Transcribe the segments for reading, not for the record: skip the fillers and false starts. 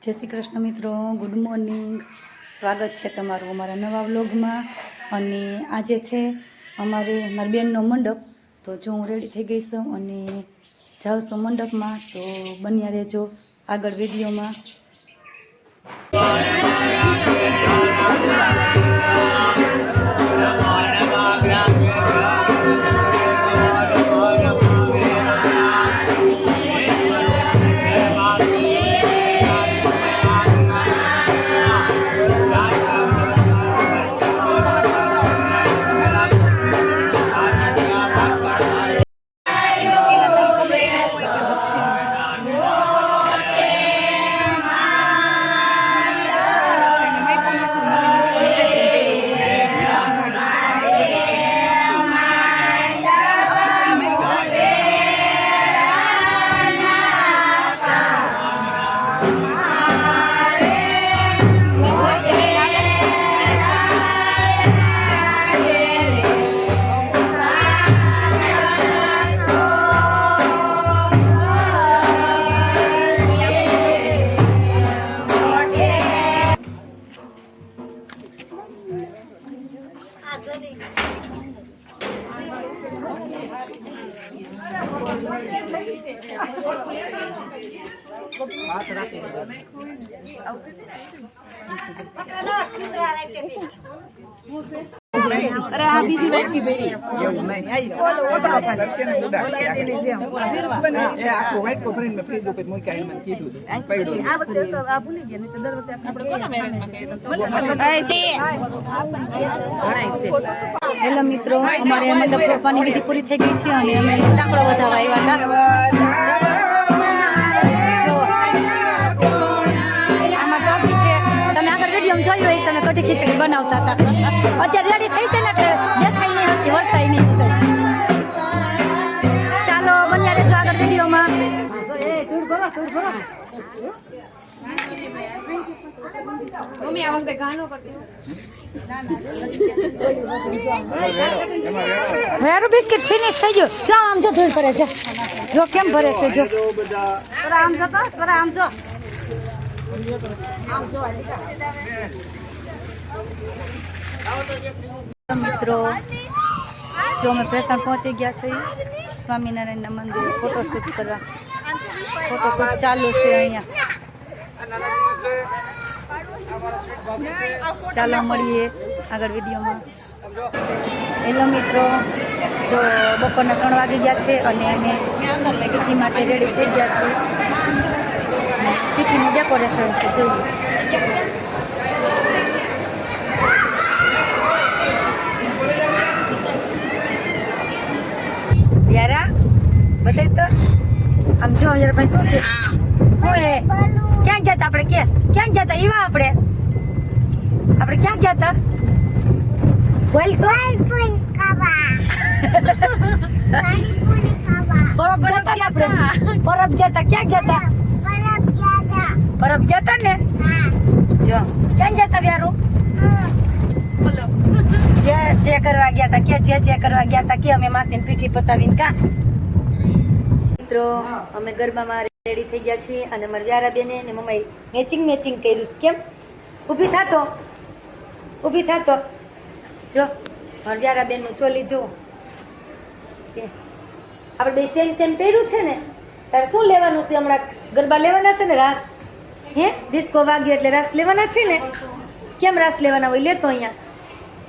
જય શ્રી કૃષ્ણ મિત્રો, good morning. સ્વાગત છે તમારું અમારા નવા વ્લોગમાં. અને આજે છે મારી બેનનો મંડપ. તો જો હું રેડી થઈ ગઈ છું અને જાઉં છું મંડપમાં. તો બન્યા રહેજો આગળ વિડીયોમાં. અરે આ બીજી વાટકી ભરી એવું નહીં એ આખો વાટકો ભરીને મેં ફ્રીજ ઉપર મૂક્યા મને કીધું પડ્યું આ વખતે તો આ ભૂલી ગયા નહીં તો દર વખતે આપણે કોના મેરેજમાં કહે તો હેલો મિત્રો, અમારે મંડપ રોપવાની વિધિ પૂરી થઈ ગઈ છે અને અમે ચાકડો વધારવા આવ્યા હતા. આમાં ટોપી છે, તમે આગળ વિડીયો જોયું હોય તમે કઢી ખીચડી બનાવતા હતા. અત્યારે રેડી થઈ છે ને એટલે દેખાય નહીં હતી, વર્તાય નહીં. ચાલો બન્યા રહેજો આગળ વિડીયોમાં. મમ્મી આ વખતે ગાનો કરતી મારું બિસ્કિટ ફિનિશ થઈ ગયું. જો આમ જો ધૂળ ભરે છે, જો કેમ ભરે છે. જો આમ જો તો આમ જો મિત્રો, જો અમે પેસણ પહોંચી ગયા છે સ્વામિનારાયણના મંદિરે ફોટોશૂટ કરવા. ફોટોશૂટ ચાલુ છે અહીંયા. ચાલો મળીએ આગળ વિડીયોમાં. હેલો મિત્રો, જો બપોરના 3 વાગી ગયા છે અને અમે પીઠી માટે રેડી થઈ ગયા છીએ. પીઠીનું ડેકોરેશન છે, જોઈએ. યારા બતાવી તો આમ જો યાર ભાઈ શું છે. હું એ ક્યાં ગયા હતા આપણે? ક્યાં ગયા હતા ઈવા? આપણે ક્યાં ગયા હતા? બોલ તો. પરબ ગયા હતા આપણે. પરબ ગયા હતા. ક્યાં ગયા હતા? પરબ ગયા હતા ને. જો ક્યાં ગયા હતા વ્યારું? જે કરવા ગયા હતા કે જે કરવા ગયા હતા કે અમે માસીને પીઠી પતાવીને કા. મિત્રો, અમે ગરબામાં રેડી થઈ ગયા છીએ અને મારી વ્યારા બેને ને મમ્માએ મેચિંગ કર્યું. કેમ? ઊભી થાતો. જો મારી વ્યારા બેનનું ચોલી જો. આપણે બે સેમ પહેર્યું છે ને. તારે શું લેવાનું છે હમણાં? ગરબા લેવાના છે ને? રાસ. હે ડિસ્કો વાગી એટલે રાસ લેવાના છે ને? કેમ રાસ લેવાના હોય? લેતો અહીંયા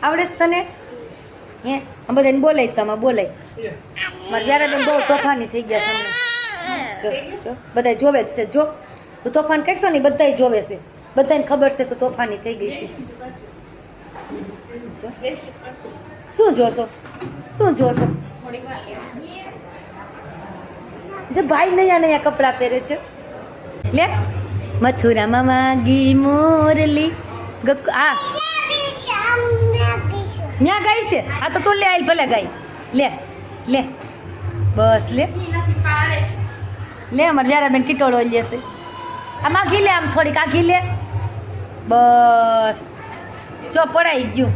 આવડે છે તને? હે આ બધાને બોલાય, તમે બોલાય. મારી વ્યારા બેન બહુ તોફાની થઈ ગયા છે. જો બધા જોવે જ છે. જો તું તોફાન કરશો ને બધાય જોવે છે, બધાને ખબર છે તો તોફાની થઈ ગઈ છે. શું જોશો? જો ભાઈ નયા કપડાં પહેરે છે. લે મથુરામાં માગી મોરલી આ ન્યા ગાય છે. આ તો તું લે આઈ ભલે ગાય. લે બસ લે અમારે વ્યારાબેન ટીટોળો લેશે. આમ આઘી લે, આમ થોડીક આઘી લે. બસ જો પડાઈ ગયું.